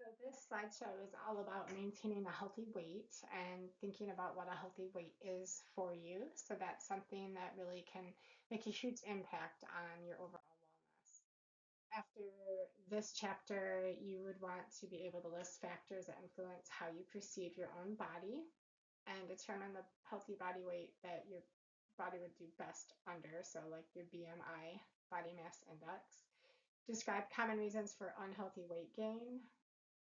So this slideshow is all about maintaining a healthy weight and thinking about what a healthy weight is for you. So that's something that really can make a huge impact on your overall wellness. After this chapter, you would want to be able to list factors that influence how you perceive your own body and determine the healthy body weight that your body would do best under. So like your BMI, body mass index. Describe common reasons for unhealthy weight gain,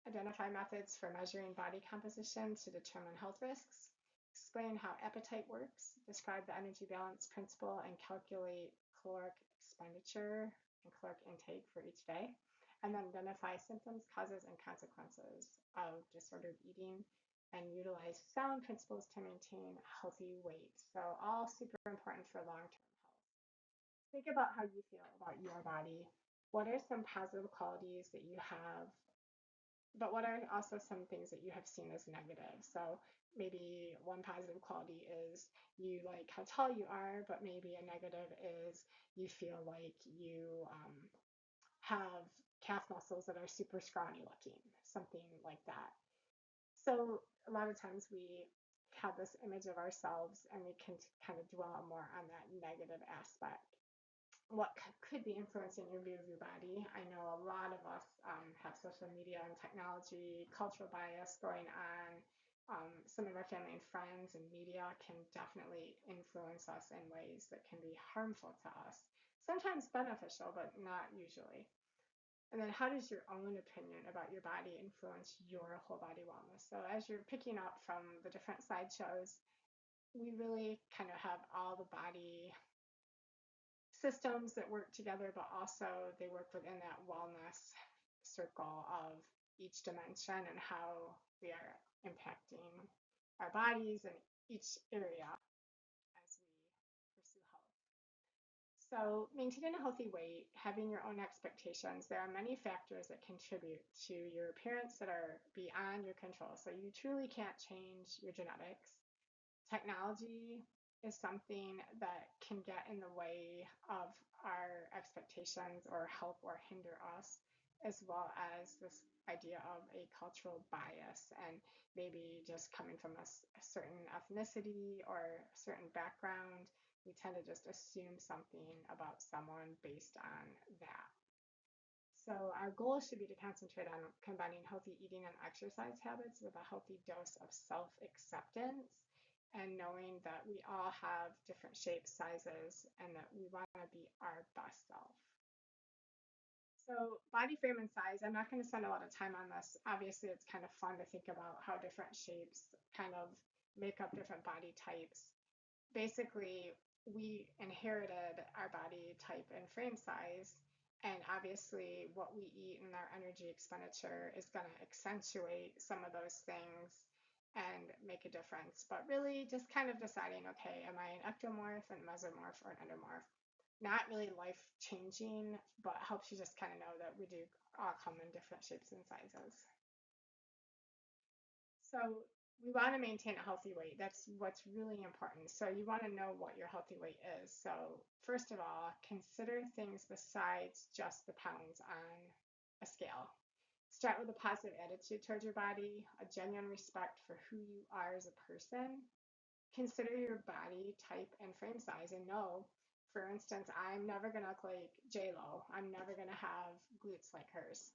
identify methods for measuring body composition to determine health risks, explain how appetite works, describe the energy balance principle, and calculate caloric expenditure and caloric intake for each day, and then identify symptoms, causes, and consequences of disordered eating and utilize sound principles to maintain a healthy weight. So all super important for long-term health. Think about how you feel about your body. What are some positive qualities that you have, but what are also some things that you have seen as negative? So maybe one positive quality is you like how tall you are, but maybe a negative is you feel like you have calf muscles that are super scrawny looking, something like that. So a lot of times we have this image of ourselves and we can kind of dwell more on that negative aspect. What could be influencing your view of your body. I know a lot of us have social media and technology, cultural bias going on. Some of our family and friends and media can definitely influence us in ways that can be harmful to us. Sometimes beneficial, but not usually. And then how does your own opinion about your body influence your whole body wellness? So as you're picking up from the different slideshows, we really kind of have all the body systems that work together, but also they work within that wellness circle of each dimension and how we are impacting our bodies in each area as we pursue health. So, maintaining a healthy weight, having your own expectations, there are many factors that contribute to your appearance that are beyond your control. So, you truly can't change your genetics. Technology is something that can get in the way of our expectations or help or hinder us, as well as this idea of a cultural bias and maybe just coming from a certain ethnicity or a certain background. We tend to just assume something about someone based on that. So our goal should be to concentrate on combining healthy eating and exercise habits with a healthy dose of self-acceptance and knowing that we all have different shapes, sizes, and that we want to be our best self. So body frame and size, I'm not going to spend a lot of time on this. Obviously, it's kind of fun to think about how different shapes kind of make up different body types. Basically, we inherited our body type and frame size, and obviously what we eat and our energy expenditure is going to accentuate some of those things and make a difference. But really just kind of deciding, okay, am I an ectomorph, a mesomorph, or an endomorph? Not really life changing, but helps you just kind of know that we do all come in different shapes and sizes. So we want to maintain a healthy weight. That's what's really important. So you want to know what your healthy weight is. So first of all, consider things besides just the pounds on a scale. Start with a positive attitude towards your body, a genuine respect for who you are as a person. Consider your body type and frame size and know, for instance, I'm never going to look like J-Lo. I'm never going to have glutes like hers.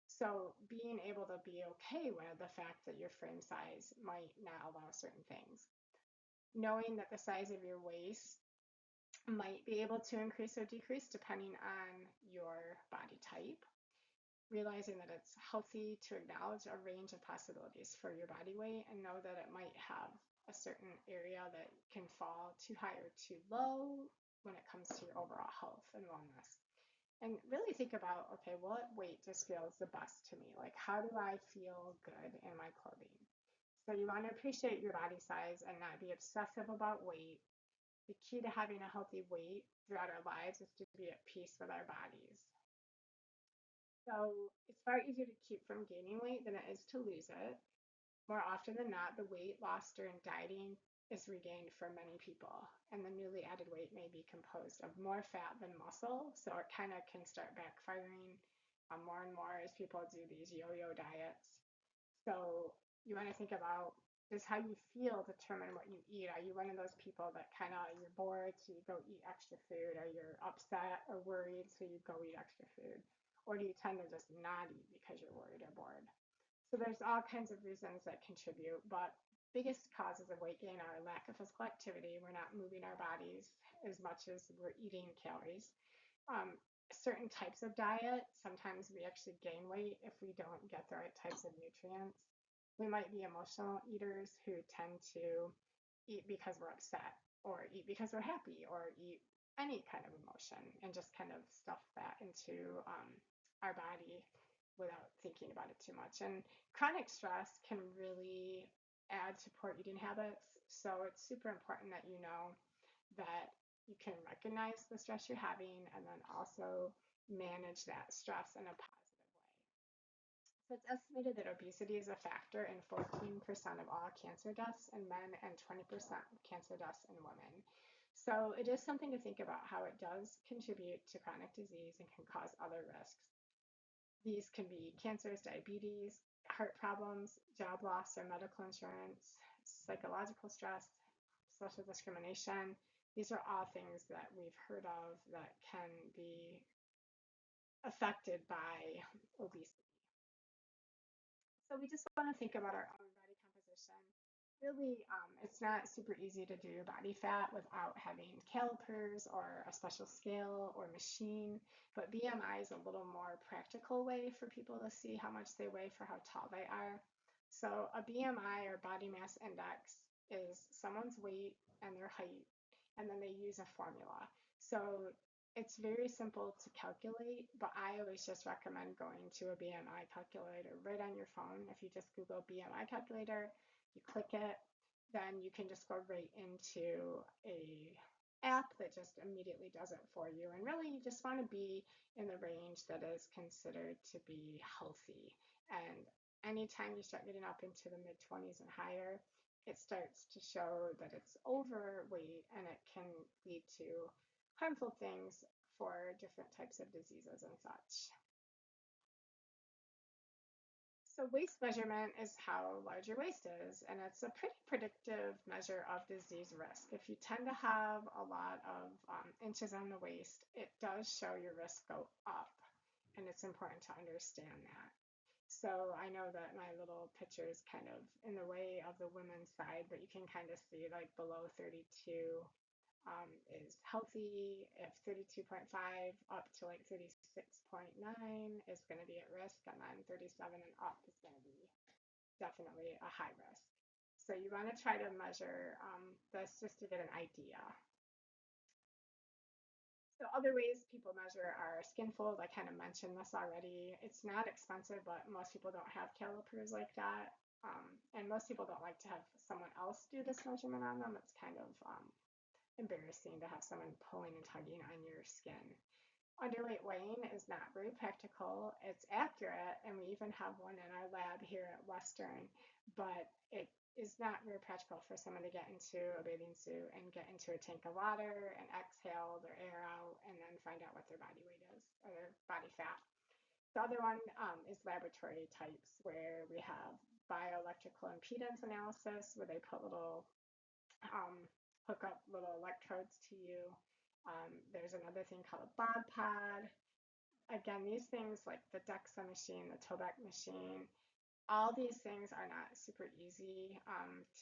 So being able to be okay with the fact that your frame size might not allow certain things. Knowing that the size of your waist might be able to increase or decrease depending on your body type. Realizing that it's healthy to acknowledge a range of possibilities for your body weight and know that it might have a certain area that can fall too high or too low when it comes to your overall health and wellness. And really think about, okay, what weight just feels the best to me? Like, how do I feel good in my clothing? So you want to appreciate your body size and not be obsessive about weight. The key to having a healthy weight throughout our lives is to be at peace with our bodies. So it's far easier to keep from gaining weight than it is to lose it. More often than not, the weight lost during dieting is regained for many people, and the newly added weight may be composed of more fat than muscle, so it kind of can start backfiring more and more as people do these yo-yo diets. So you want to think about, does how you feel determine what you eat? Are you one of those people that kind of, you're bored, so you go eat extra food, or you're upset or worried, so you go eat extra food? Or do you tend to just not eat because you're worried or bored? So there's all kinds of reasons that contribute, but biggest causes of weight gain are lack of physical activity. We're not moving our bodies as much as we're eating calories. Um, Certain types of diet, sometimes we actually gain weight if we don't get the right types of nutrients. We might be emotional eaters who tend to eat because we're upset, or eat because we're happy, or eat any kind of emotion and just kind of stuff that into our body without thinking about it too much. And chronic stress can really add to poor eating habits. So it's super important that you know that you can recognize the stress you're having and then also manage that stress in a positive way. So it's estimated that obesity is a factor in 14% of all cancer deaths in men and 20% of cancer deaths in women. So it is something to think about how it does contribute to chronic disease and can cause other risks. These can be cancers, diabetes, heart problems, job loss or medical insurance, psychological stress, social discrimination. These are all things that we've heard of that can be affected by obesity. So we just want to think about our own body composition. Really, it's not super easy to do body fat without having calipers or a special scale or machine, but BMI is a little more practical way for people to see how much they weigh for how tall they are. So a BMI or body mass index is someone's weight and their height, and then they use a formula. So it's very simple to calculate, but I always just recommend going to a BMI calculator right on your phone. If you just Google BMI calculator, you click it, then you can just go right into a app that just immediately does it for you. And really, you just want to be in the range that is considered to be healthy. And anytime you start getting up into the mid 20s and higher, it starts to show that it's overweight and it can lead to harmful things for different types of diseases and such. So waist measurement is how large your waist is, and it's a pretty predictive measure of disease risk. If you tend to have a lot of inches on the waist, it does show your risk go up, and it's important to understand that. So I know that my little picture is kind of in the way of the women's side, but you can kind of see like below 32 is healthy. If 32.5 up to like 36.9 is going to be at risk, and then 37 and up is going to be definitely a high risk. So you want to try to measure this just to get an idea. So other ways people measure are skin fold. I kind of mentioned this already. It's not expensive, but most people don't have calipers like that. And most people don't like to have someone else do this measurement on them. It's kind of embarrassing to have someone pulling and tugging on your skin. Underweight weighing is not very practical. It's accurate, and we even have one in our lab here at Western, but it is not very practical for someone to get into a bathing suit and get into a tank of water and exhale their air out and then find out what their body weight is or their body fat. The other one is laboratory types, where we have bioelectrical impedance analysis, where they put little um, hook up little electrodes to you. There's another thing called a bod pod. Again, these things like the DEXA machine, the Tobec machine, all these things are not super easy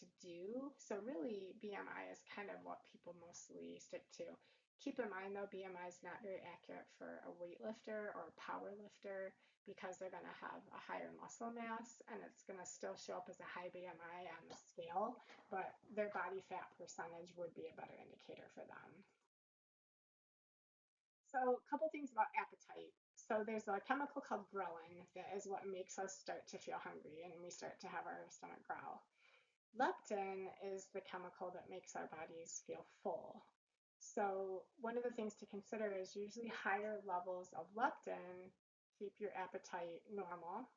to do. So really, BMI is kind of what people mostly stick to. Keep in mind though, BMI is not very accurate for a weightlifter or a power lifter because they're going to have a higher muscle mass and it's going to still show up as a high BMI on the scale, but their body fat percentage would be a better indicator for them. So a couple things about appetite. So there's a chemical called ghrelin that is what makes us start to feel hungry and we start to have our stomach growl. Leptin is the chemical that makes our bodies feel full. So one of the things to consider is usually higher levels of leptin keep your appetite normal.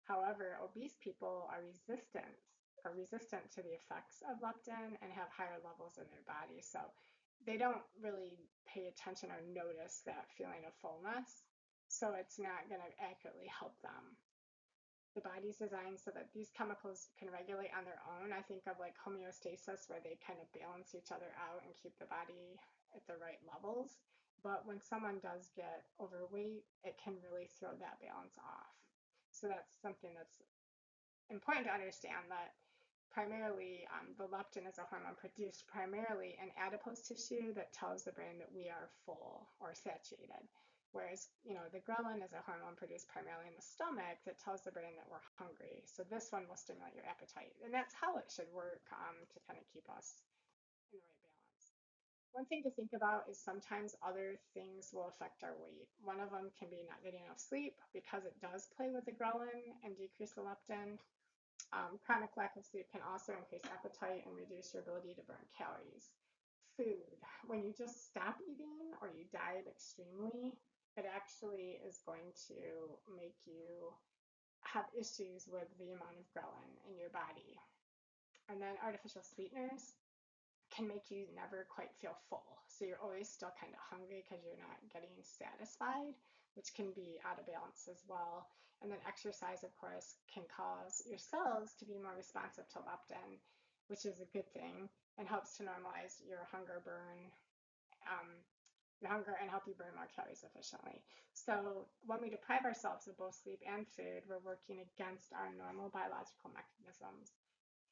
However, obese people are resistant to the effects of leptin and have higher levels in their body. So they don't really pay attention or notice that feeling of fullness. so it's not going to accurately help them. The body's designed so that these chemicals can regulate on their own. I think of like homeostasis, where they kind of balance each other out and keep the body at the right levels. But when someone does get overweight, it can really throw that balance off. So that's something that's important to understand, that primarily the leptin is a hormone produced primarily in adipose tissue that tells the brain that we are full or satiated. Whereas, the ghrelin is a hormone produced primarily in the stomach that tells the brain that we're hungry. So this one will stimulate your appetite. And that's how it should work, to kind of keep us in the right balance. One thing to think about is sometimes other things will affect our weight. One of them can be not getting enough sleep, because it does play with the ghrelin and decrease the leptin. Chronic lack of sleep can also increase appetite and reduce your ability to burn calories. Food. When you just stop eating or you diet extremely, it actually is going to make you have issues with the amount of ghrelin in your body. And then artificial sweeteners can make you never quite feel full. So you're always still kind of hungry because you're not getting satisfied, which can be out of balance as well. And then exercise, of course, can cause your cells to be more responsive to leptin, which is a good thing, and helps to normalize your hunger and help you burn more calories efficiently. So when we deprive ourselves of both sleep and food, we're working against our normal biological mechanisms.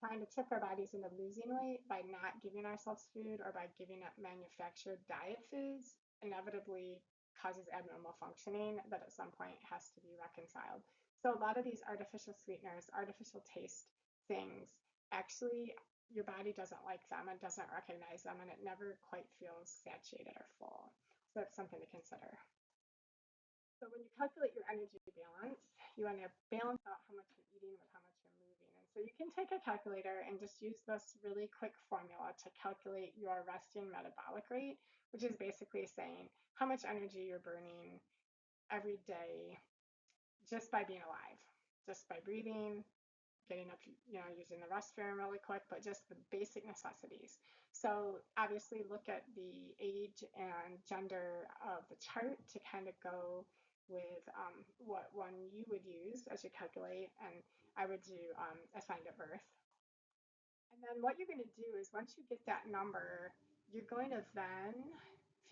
Trying to trick our bodies into losing weight by not giving ourselves food or by giving up manufactured diet foods inevitably causes abnormal functioning that at some point has to be reconciled. So a lot of these artificial sweeteners, artificial taste things, actually your body doesn't like them and doesn't recognize them, and it never quite feels satiated or full. So that's something to consider. So when you calculate your energy balance, you want to balance out how much you're eating with how much you're moving. And so you can take a calculator and just use this really quick formula to calculate your resting metabolic rate, which is basically saying how much energy you're burning every day just by being alive, just by breathing, getting up, using the restroom really quick, but just the basic necessities. So obviously look at the age and gender of the chart to kind of go with what one you would use as you calculate, and I would do assigned at birth. And then what you're going to do is once you get that number, you're going to then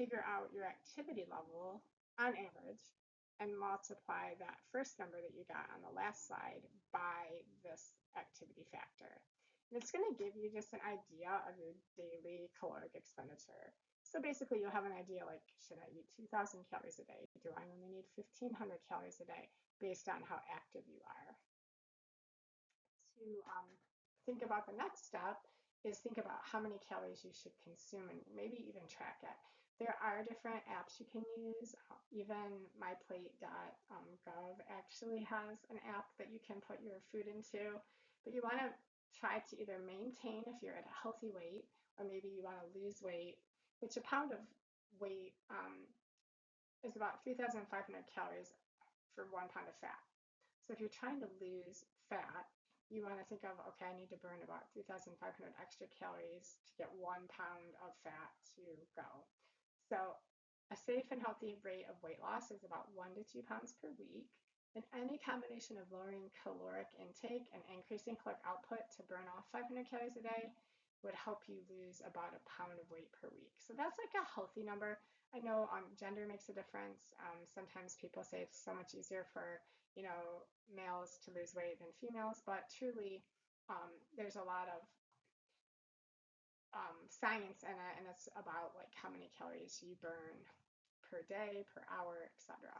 figure out your activity level on average and multiply that first number that you got on the last slide by this activity factor. And it's going to give you just an idea of your daily caloric expenditure. So basically you'll have an idea like, should I eat 2,000 calories a day? Do I only need 1,500 calories a day based on how active you are? To think about the next step is think about how many calories you should consume and maybe even track it. There are different apps you can use. Even myplate.gov actually has an app that you can put your food into, but you want to try to either maintain if you're at a healthy weight, or maybe you want to lose weight, which a pound of weight is about 3,500 calories for 1 pound of fat. So if you're trying to lose fat, you want to think of, okay, I need to burn about 3,500 extra calories to get 1 pound of fat to go. So a safe and healthy rate of weight loss is about 1 to 2 pounds per week. And any combination of lowering caloric intake and increasing caloric output to burn off 500 calories a day would help you lose about a pound of weight per week. So that's like a healthy number. I know gender makes a difference. Sometimes people say it's so much easier for males to lose weight than females, but truly there's a lot of science in it, and it's about like how many calories you burn per day, per hour, etc.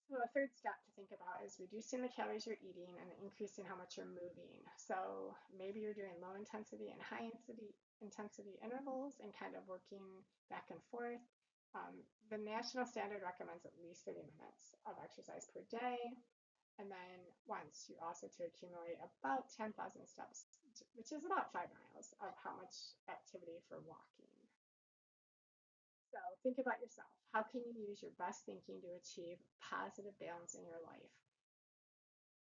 So a third step to think about is reducing the calories you're eating and increasing how much you're moving. So maybe you're doing low intensity and high intensity intervals and kind of working back and forth. The national standard recommends at least 30 minutes of exercise per day, and then wants you also to accumulate about 10,000 steps, which is about 5 miles of how much activity for walking. So think about yourself. How can you use your best thinking to achieve positive balance in your life?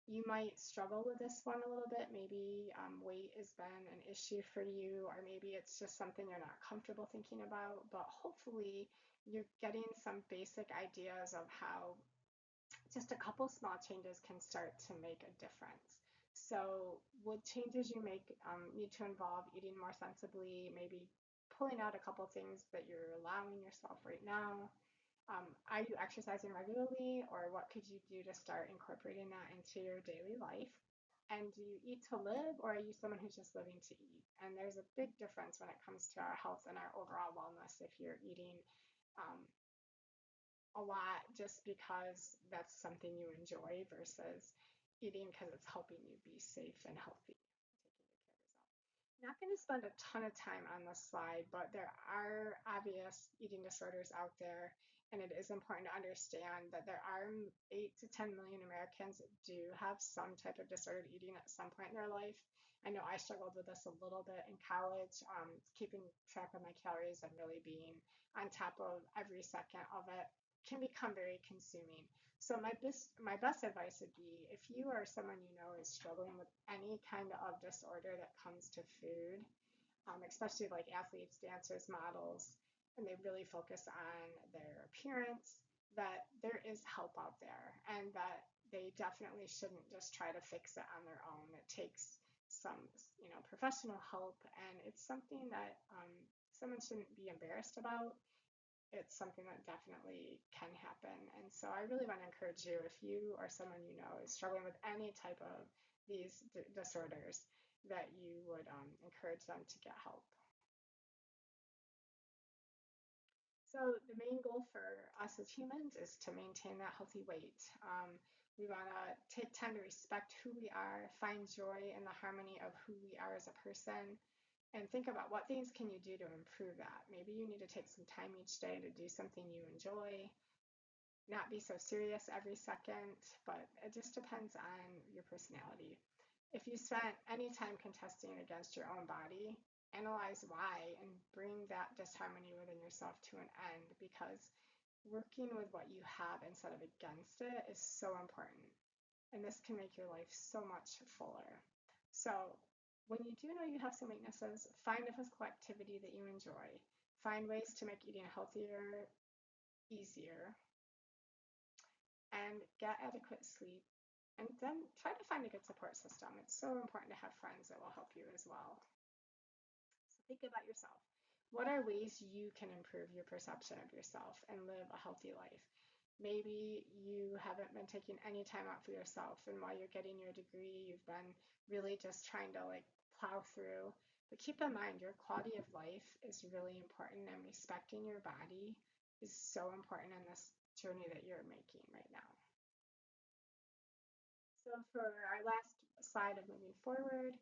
You might struggle with this one a little bit. Maybe weight has been an issue for you, or maybe it's just something you're not comfortable thinking about. But hopefully, you're getting some basic ideas of how just a couple small changes can start to make a difference. So, would changes you make need to involve eating more sensibly, maybe pulling out a couple things that you're allowing yourself right now? Are you exercising regularly, or what could you do to start incorporating that into your daily life? And do you eat to live, or are you someone who's just living to eat? And there's a big difference when it comes to our health and our overall wellness if you're eating um, a lot just because that's something you enjoy versus eating because it's helping you be safe and healthy, taking good care of yourself. Not going to spend a ton of time on this slide, but there are obvious eating disorders out there, and it is important to understand that there are 8 to 10 million Americans that do have some type of disordered eating at some point in their life. I know I struggled with this a little bit in college, keeping track of my calories and really being on top of every second of it can become very consuming. So my best advice would be if you are someone you know is struggling with any kind of disorder that comes to food, especially like athletes, dancers, models, and they really focus on their appearance, that there is help out there and that they definitely shouldn't just try to fix it on their own. It takes some, professional help, and it's something that someone shouldn't be embarrassed about. It's something that definitely can happen. And so I really want to encourage you, if you or someone you know is struggling with any type of these disorders, that you would encourage them to get help. So the main goal for us as humans is to maintain that healthy weight. We want to take time to respect who we are, find joy in the harmony of who we are as a person, and think about what things can you do to improve that. Maybe you need to take some time each day to do something you enjoy, not be so serious every second, but it just depends on your personality. If you spent any time contesting against your own body, analyze why and bring that disharmony within yourself to an end, because working with what you have instead of against it is so important. And this can make your life so much fuller. So, when you do know you have some weaknesses, find a physical activity that you enjoy. Find ways to make eating healthier easier, and get adequate sleep. And then try to find a good support system. It's so important to have friends that will help you as well. So think about yourself. What are ways you can improve your perception of yourself and live a healthy life? Maybe you haven't been taking any time out for yourself, and while you're getting your degree, you've been really just trying to like plow through. But keep in mind, your quality of life is really important, and respecting your body is so important in this journey that you're making right now. So for our last slide of moving forward,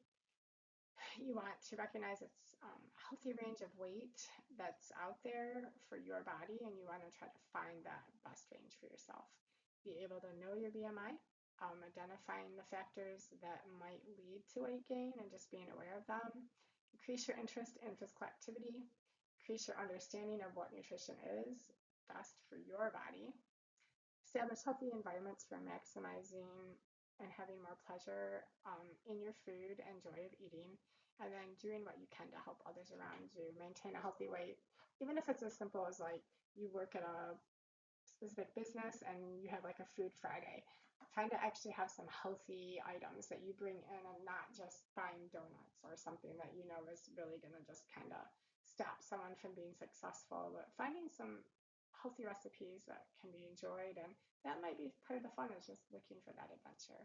you want to recognize it's a healthy range of weight that's out there for your body, and you want to try to find that best range for yourself. Be able to know your BMI, identifying the factors that might lead to weight gain and just being aware of them. Increase your interest in physical activity. Increase your understanding of what nutrition is best for your body. Establish healthy environments for maximizing and having more pleasure in your food and joy of eating, and then doing what you can to help others around you maintain a healthy weight, even if it's as simple as like you work at a specific business and you have like a food Friday. Trying to actually have some healthy items that you bring in and not just buying donuts or something that you know is really going to just kind of stop someone from being successful, but finding some healthy recipes that can be enjoyed, and that might be part of the fun, is just looking for that adventure.